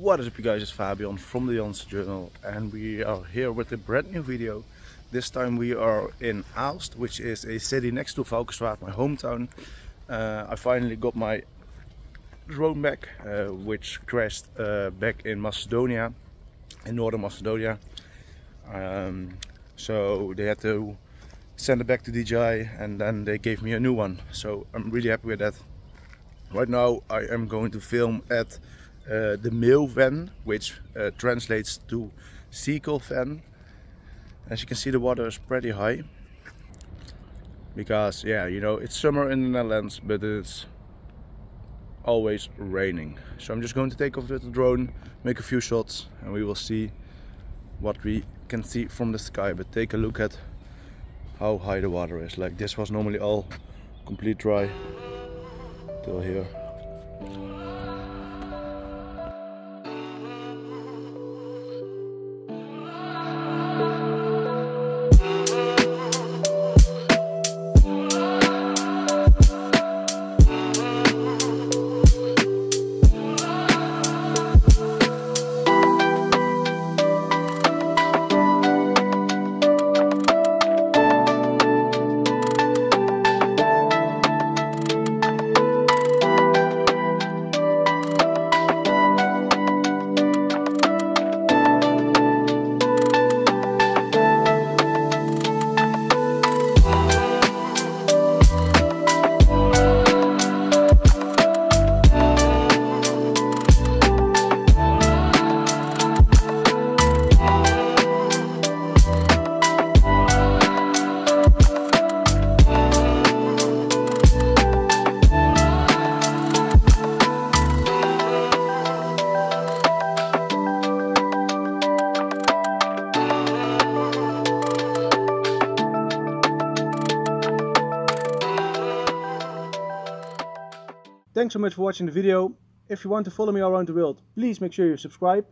What is up, you guys? It's Fabian from the Jansen Journal, and we are here with a brand new video. This time we are in Aalst, which is a city next to Valkenswaard, my hometown. I finally got my drone back, which crashed back in Macedonia, in northern Macedonia. So they had to send it back to DJI, and then they gave me a new one. So I'm really happy with that. Right now I am going to film at the Meeuwven, which translates to Seagull Fen. As you can see, the water is pretty high because, yeah, you know, it's summer in the Netherlands, but it's always raining. So I'm just going to take off with the drone, make a few shots, and we will see what we can see from the sky. But take a look at how high the water is. Like, this was normally all complete dry till here. Thanks so much for watching the video. If you want to follow me around the world, please make sure you subscribe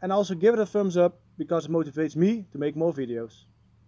and also give it a thumbs up because it motivates me to make more videos.